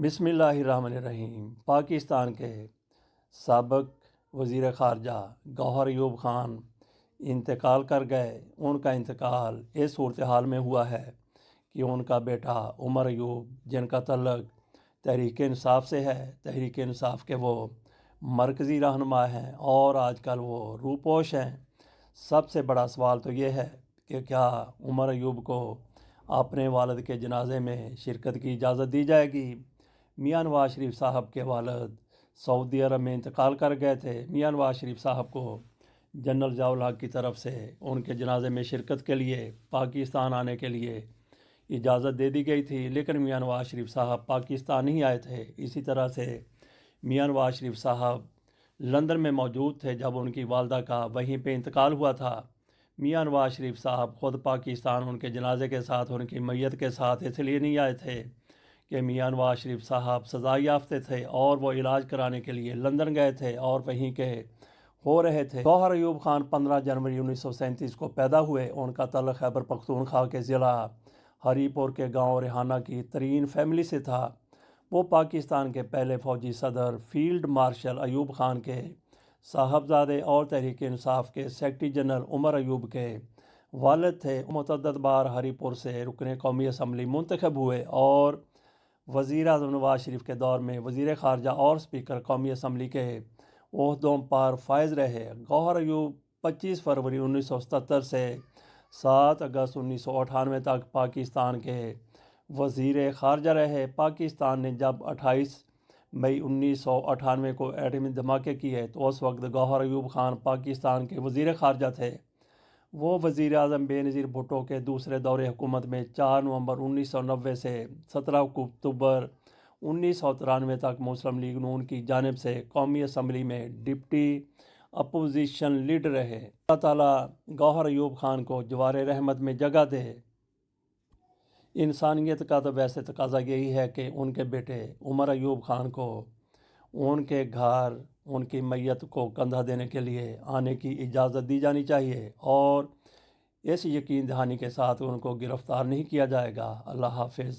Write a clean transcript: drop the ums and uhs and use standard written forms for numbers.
बिस्मिल्लाहिर्रहमानिर्रहीम। पाकिस्तान के साबिक़ वज़ीर ख़ारजा गौहर अयूब ख़ान इंतकाल कर गए। उनका इंतकाल इस सूरत हाल में हुआ है कि उनका बेटा उमर अयूब, जिनका तल्लुक़ तहरीक इंसाफ से है, तहरीक इंसाफ के वो मरकज़ी रहनुमा हैं और आजकल वो रूपोश हैं। सबसे बड़ा सवाल तो ये है कि क्या उमर अयूब को अपने वालिद के जनाजे में शिरकत की इजाज़त दी जाएगी। मियां नवाज शरीफ साहब के वालिद सऊदी अरब में इंतकाल कर गए थे। मियां नवाज शरीफ साहब को जनरल ज़ियाउल हक़ की तरफ से उनके जनाजे में शिरकत के लिए पाकिस्तान आने के लिए इजाज़त दे दी गई थी, लेकिन मियां नवाज शरीफ साहब पाकिस्तान नहीं आए थे। इसी तरह से मियां नवाज शरीफ साहब लंदन में मौजूद थे जब उनकी वालदा का वहीं पे इंतकाल हुआ था। मियां नवाज शरीफ साहब ख़ुद पाकिस्तान उनके जनाजे के साथ, उनकी मैयत के साथ इसलिए नहीं आए थे कि मियां नवाज शरीफ साहब सज़ा याफ्ते थे और वो इलाज कराने के लिए लंदन गए थे और वहीं के हो रहे थे। गौहर अयूब ख़ान 15 जनवरी 1937 को पैदा हुए। उनका तल्लुक़ खैबर पख्तूनख्वा के ज़िला हरीपुर के गांव रेहाना की तरीन फैमिली से था। वो पाकिस्तान के पहले फ़ौजी सदर फील्ड मार्शल अयूब ख़ान के साहबजादे और तहरीक इंसाफ के सेक्रेटरी जनरल उमर अयूब के वालिद थे। मुतअद्दिद बार हरीपुर से रुकने कौमी असम्बली मुंतखब हुए और वज़ीर आज़म नवाज शरीफ के दौर में वज़ीर ख़ारजा और स्पीकर कौमी असम्बली के ओहदों पर फायज़ रहे। गौहर अयूब 25 फरवरी 1977 से 7 अगस्त 1998 तक पाकिस्तान के वज़ीर ख़ारजा रहे। पाकिस्तान ने जब 28 मई 1998 को एटमी धमाके किए तो उस वक्त गौहर अयूब ख़ान पाकिस्तान के वज़ीर ख़ारजा थे। वो वज़ीर आज़म बेनज़ीर भुट्टो के दूसरे दौरे हुकूमत में 4 नवंबर 1990 से 17 अक्टूबर 1993 तक मुस्लिम लीग नून की जानिब से कौमी असम्बली में डिप्टी अपोजिशन लीडर रहे। अल्लाह ताला गौहर अयूब ख़ान को जवारे रहमत में जगह दे। इंसानियत का तो वैसे तकाजा यही है कि उनके बेटे उमर अयूब ख़ान को उनके घर उनकी मैयत को कंधा देने के लिए आने की इजाज़त दी जानी चाहिए और इस यकीन दहानी के साथ उनको गिरफ़्तार नहीं किया जाएगा। अल्लाह हाफ़िज़।